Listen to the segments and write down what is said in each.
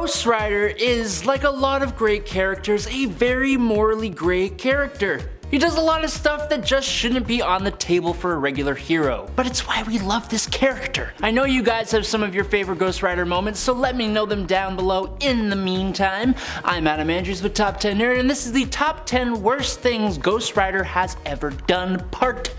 Ghost Rider is, like a lot of great characters, a very morally gray character. He does a lot of stuff that just shouldn't be on the table for a regular hero. But it's why we love this character. I know you guys have some of your favorite Ghost Rider moments, so let me know them down below. In the meantime, I'm Adam Andrews with Top 10 Nerd, and this is the Top 10 Worst Things Ghost Rider Has Ever Done, Part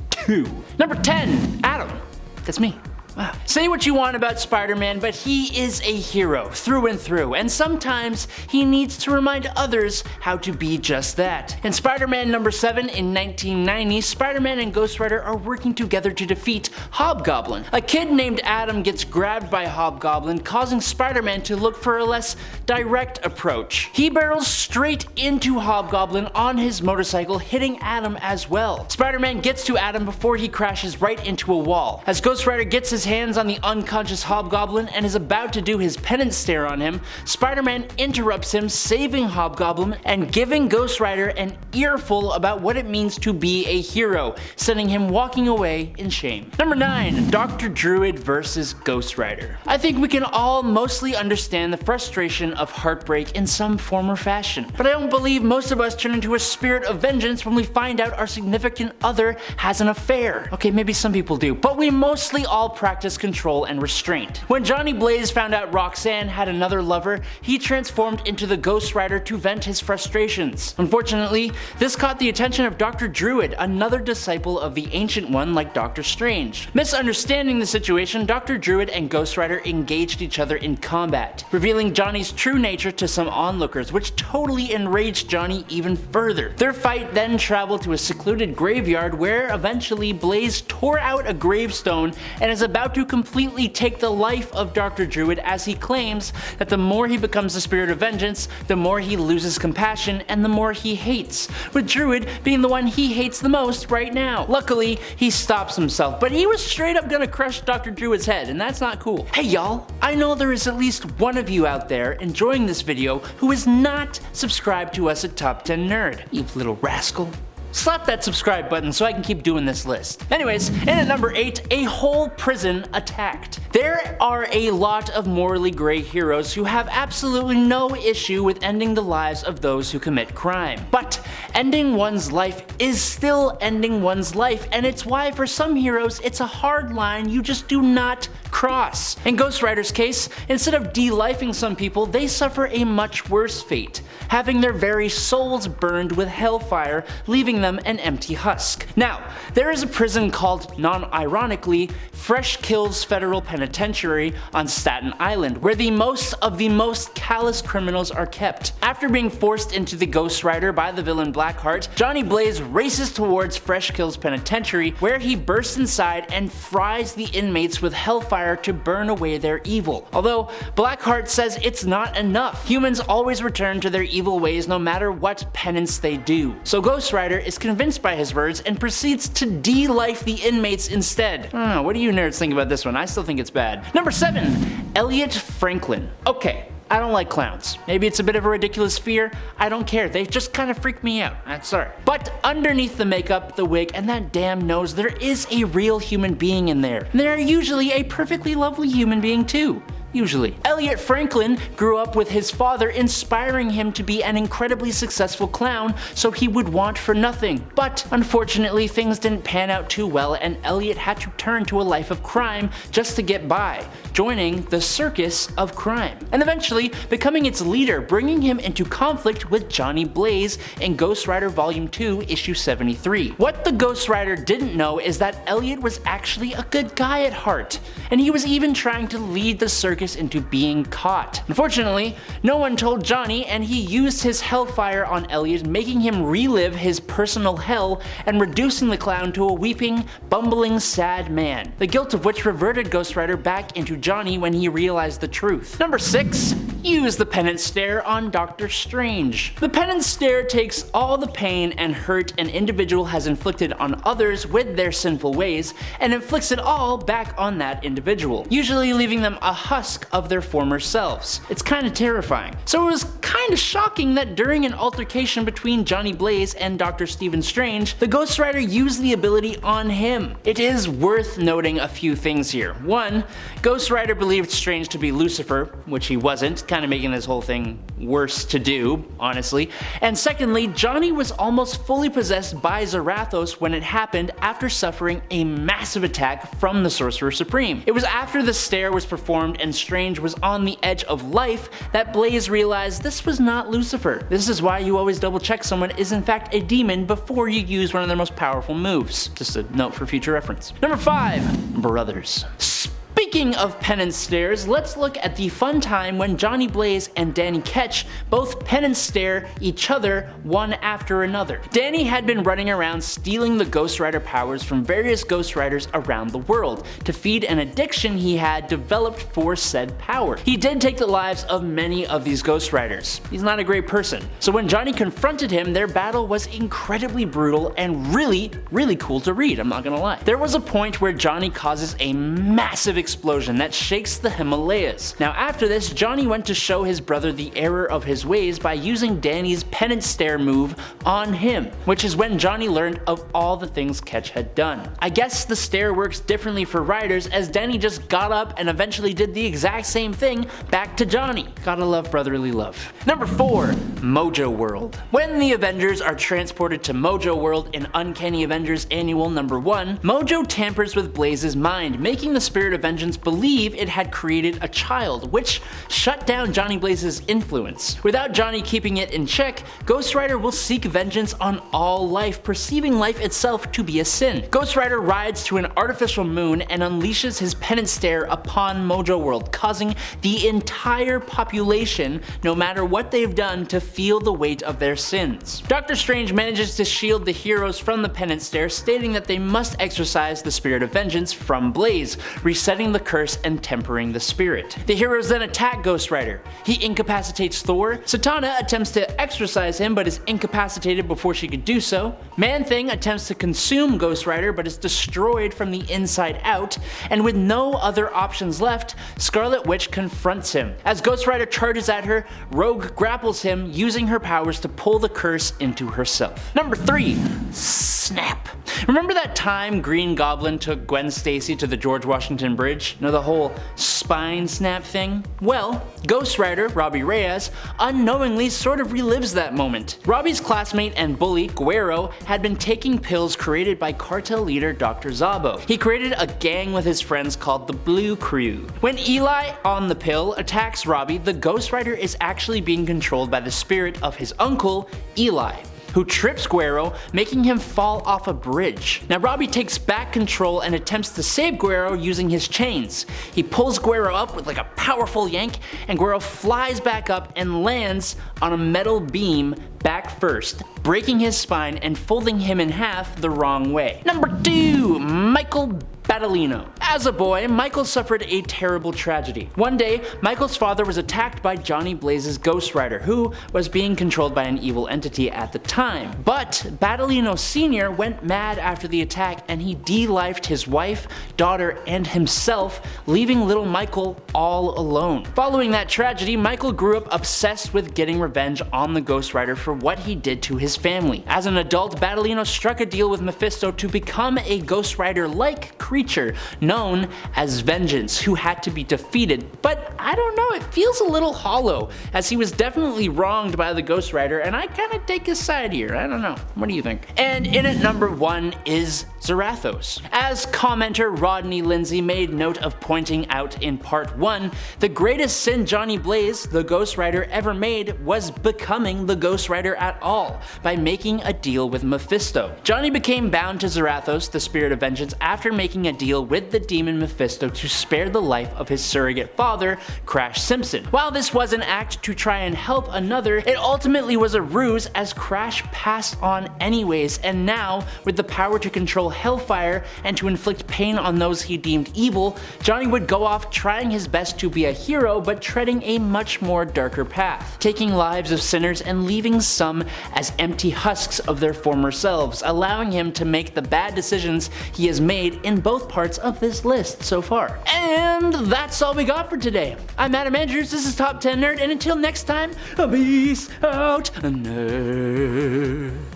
2. Number 10, Adam. That's me. Wow. Say what you want about Spider-Man, but he is a hero through and through, and sometimes he needs to remind others how to be just that. In Spider-Man number 7 in 1990, Spider-Man and Ghost Rider are working together to defeat Hobgoblin. A kid named Adam gets grabbed by Hobgoblin, causing Spider-Man to look for a less direct approach. He barrels straight into Hobgoblin on his motorcycle, hitting Adam as well. Spider-Man gets to Adam before he crashes right into a wall. As Ghost Rider gets his hands on the unconscious Hobgoblin and is about to do his penance stare on him, Spider-Man interrupts him, saving Hobgoblin and giving Ghost Rider an earful about what it means to be a hero, sending him walking away in shame. Number 9, Dr. Druid vs. Ghost Rider. I think we can all mostly understand the frustration of heartbreak in some form or fashion, but I don't believe most of us turn into a spirit of vengeance when we find out our significant other has an affair. Okay, maybe some people do, but we mostly all practice control and restraint. When Johnny Blaze found out Roxanne had another lover, he transformed into the Ghost Rider to vent his frustrations. Unfortunately, this caught the attention of Dr. Druid, another disciple of the Ancient One like Doctor Strange. Misunderstanding the situation, Dr. Druid and Ghost Rider engaged each other in combat, revealing Johnny's true nature to some onlookers, which totally enraged Johnny even further. Their fight then traveled to a secluded graveyard where eventually Blaze tore out a gravestone and is about to completely take the life of Dr. Druid, as he claims that the more he becomes the spirit of vengeance, the more he loses compassion and the more he hates, with Druid being the one he hates the most right now. Luckily, he stops himself, but he was straight up gonna crush Dr. Druid's head, and that's not cool. Hey y'all, I know there is at least one of you out there enjoying this video who is not subscribed to us at Top 10 Nerd, you little rascal. Slap that subscribe button so I can keep doing this list. Anyways, in at number 8, a whole prison attacked. There are a lot of morally gray heroes who have absolutely no issue with ending the lives of those who commit crime. But ending one's life is still ending one's life, and it's why for some heroes it's a hard line you just do not cross. In Ghost Rider's case, instead of de-lifing some people, they suffer a much worse fate, having their very souls burned with hellfire, leaving them an empty husk. Now, there is a prison called, non-ironically, Fresh Kills Federal Penitentiary on Staten Island, where the most of the most callous criminals are kept. After being forced into the Ghost Rider by the villain Blackheart, Johnny Blaze races towards Fresh Kills Penitentiary, where he bursts inside and fries the inmates with hellfire to burn away their evil. Although Blackheart says it's not enough. Humans always return to their evil ways no matter what penance they do. So Ghost Rider is convinced by his words and proceeds to de-life the inmates instead. I don't know, what do you nerds think about this one? I still think it's bad. Number 7, Eliot Franklin. Okay, I don't like clowns. Maybe it's a bit of a ridiculous fear. I don't care. They just kind of freak me out. I'm sorry. But underneath the makeup, the wig, and that damn nose, there is a real human being in there. And they are usually a perfectly lovely human being too. Usually. Eliot Franklin grew up with his father inspiring him to be an incredibly successful clown so he would want for nothing. But unfortunately things didn't pan out too well and Eliot had to turn to a life of crime just to get by, joining the circus of crime, and eventually becoming its leader, bringing him into conflict with Johnny Blaze in Ghost Rider Volume 2, Issue 73. What the Ghost Rider didn't know is that Eliot was actually a good guy at heart, and he was even trying to lead the circus into being caught. Unfortunately, no one told Johnny, and he used his hellfire on Eliot, making him relive his personal hell and reducing the clown to a weeping, bumbling, sad man, the guilt of which reverted Ghost Rider back into Johnny when he realized the truth. Number 6, use the penance stare on Doctor Strange. The penance stare takes all the pain and hurt an individual has inflicted on others with their sinful ways and inflicts it all back on that individual, usually leaving them a husk husk of their former selves. It's kinda terrifying. So it was kinda shocking that during an altercation between Johnny Blaze and Dr. Stephen Strange, the Ghost Rider used the ability on him. It is worth noting a few things here. One, Ghost Rider believed Strange to be Lucifer, which he wasn't, kinda making this whole thing worse to do, honestly. And secondly, Johnny was almost fully possessed by Zarathos when it happened after suffering a massive attack from the Sorcerer Supreme. It was after the stare was performed and Strange was on the edge of life that Blaze realized this was not Lucifer. This is why you always double check someone is in fact a demon before you use one of their most powerful moves. Just a note for future reference. Number 5. Brothers. Speaking of penance stares, let's look at the fun time when Johnny Blaze and Danny Ketch both penance stare each other one after another. Danny had been running around stealing the Ghost Rider powers from various Ghost Riders around the world to feed an addiction he had developed for said power. He did take the lives of many of these Ghost Riders. He's not a great person. So when Johnny confronted him, their battle was incredibly brutal and really cool to read, I'm not gonna lie. There was a point where Johnny causes a massive explosion that shakes the Himalayas. Now after this, Johnny went to show his brother the error of his ways by using Danny's penance stare move on him, which is when Johnny learned of all the things Ketch had done. I guess the stare works differently for Riders, as Danny just got up and eventually did the exact same thing back to Johnny. Gotta love brotherly love. Number 4. Mojo World. When the Avengers are transported to Mojo World in Uncanny Avengers Annual number 1, Mojo tampers with Blaze's mind, making the Spirit of Vengeance believe it had created a child, which shut down Johnny Blaze's influence. Without Johnny keeping it in check, Ghost Rider will seek vengeance on all life, perceiving life itself to be a sin. Ghost Rider rides to an artificial moon and unleashes his penance stare upon Mojo World, causing the entire population, no matter what they've done, to feel the weight of their sins. Doctor Strange manages to shield the heroes from the penance stare, stating that they must exorcise the Spirit of Vengeance from Blaze, resetting the curse and tempering the spirit. The heroes then attack Ghost Rider. He incapacitates Thor. Satana attempts to exorcise him but is incapacitated before she could do so. Man-Thing attempts to consume Ghost Rider but is destroyed from the inside out. And with no other options left, Scarlet Witch confronts him. As Ghost Rider charges at her, Rogue grapples him, using her powers to pull the curse into herself. Number 3. Snap. Remember that time Green Goblin took Gwen Stacy to the George Washington Bridge? You know, the whole spine snap thing? Well, Ghost Rider, Robbie Reyes, unknowingly sort of relives that moment. Robbie's classmate and bully, Guero, had been taking pills created by cartel leader Dr. Zabo. He created a gang with his friends called the Blue Crew. When Eli, on the pill, attacks Robbie, the Ghost Rider is actually being controlled by the spirit of his uncle, Eli, who trips Guero, making him fall off a bridge. Now Robbie takes back control and attempts to save Guero using his chains. He pulls Guero up with like a powerful yank, and Guero flies back up and lands on a metal beam back first, breaking his spine and folding him in half the wrong way. Number 2. Michael Badilino. As a boy, Michael suffered a terrible tragedy. One day, Michael's father was attacked by Johnny Blaze's Ghost Rider, who was being controlled by an evil entity at the time. But Badilino Sr. went mad after the attack and he de-lifed his wife, daughter, and himself, leaving little Michael all alone. Following that tragedy, Michael grew up obsessed with getting revenge on the Ghost Rider for what he did to his family. As an adult, Badilino struck a deal with Mephisto to become a Ghost Rider-like creature known as Vengeance, who had to be defeated. But I don't know, it feels a little hollow, as he was definitely wronged by the Ghost Rider, and I kinda take his side here. I don't know. What do you think? And in at number 1 is Zarathos. As commenter Rodney Lindsay made note of pointing out in part 1, the greatest sin Johnny Blaze, the Ghost Rider, ever made was becoming the Ghost Rider at all, by making a deal with Mephisto. Johnny became bound to Zarathos, the Spirit of Vengeance, after making a deal with the demon Mephisto to spare the life of his surrogate father, Crash Simpson. While this was an act to try and help another, it ultimately was a ruse, as Crash passed on anyways, and now, with the power to control Hellfire and to inflict pain on those he deemed evil, Johnny would go off trying his best to be a hero, but treading a much more darker path, taking lives of sinners and leaving some as empty husks of their former selves, allowing him to make the bad decisions he has made in both both parts of this list so far. And that's all we got for today. I'm Adam Andrews, this is Top 10 Nerd, and until next time, peace out, nerd.